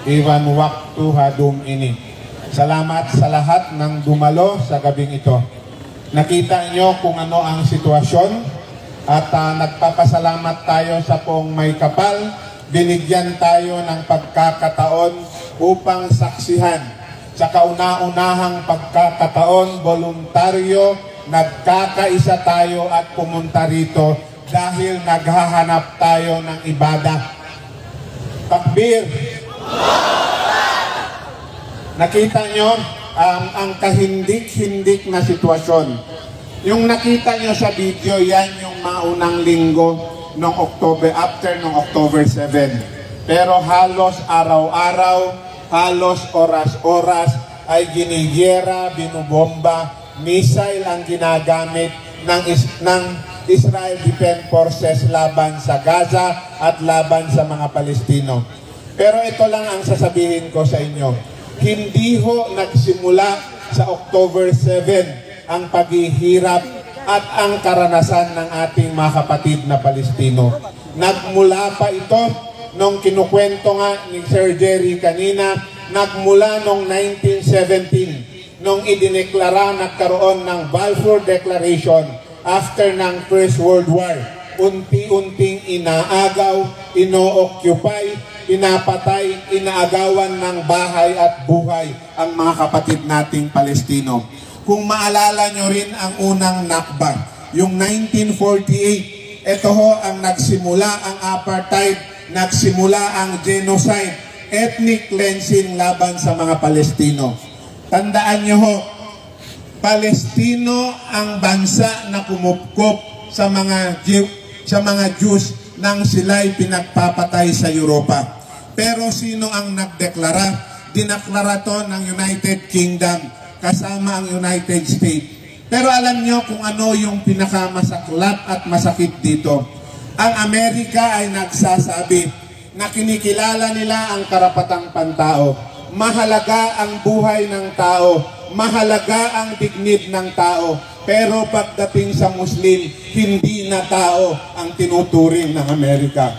Iwan waktu hadum ini. Salamat sa lahat ng dumalo sa gabing ito. Nakita nyo kung ano ang sitwasyon at nagpapasalamat tayo sa pong may kapal. Binigyan tayo ng pagkakataon upang saksihan. Sa kauna-unahang pagkakataon, voluntaryo, nagkakaisa tayo at pumunta rito dahil naghahanap tayo ng ibadah. Takbir! Nakita nyo ang kahindik-hindik na sitwasyon. Yung nakita nyo sa video, yan yung maunang linggo ng October, after ng October 7. Pero halos araw-araw, halos oras-oras ay ginigera, binubomba, missile ang ginagamit ng Israel Defense Forces laban sa Gaza at laban sa mga Palestino. Pero ito lang ang sasabihin ko sa inyo. Hindi ho nagsimula sa October 7 ang paghihirap at ang karanasan ng ating mga kapatid na Palestino. Nagmula pa ito nung kinukwento nga ni Sir Jerry kanina, nagmula nung 1917 nung idineklara nagkaroon ng Balfour Declaration after ng First World War. Unti-unting inaagaw, ino-occupy, pinapatay, inaagawan ng bahay at buhay ang mga kapatid nating Palestino. Kung maalala nyo rin ang unang Nakba, yung 1948, ito ho ang nagsimula ang apartheid, nagsimula ang genocide, ethnic cleansing laban sa mga Palestino. Tandaan nyo ho, Palestino ang bansa na kumupkop sa mga Jews nang sila'y pinagpapatay sa Europa. Pero sino ang nagdeklara? Dineklara to ng United Kingdom kasama ang United States. Pero alam nyo kung ano yung pinakamasaklap at masakit dito. Ang Amerika ay nagsasabi na kinikilala nila ang karapatang pantao. Mahalaga ang buhay ng tao. Mahalaga ang dignidad ng tao. Pero pagdating sa Muslim, hindi na tao ang tinuturing ng Amerika.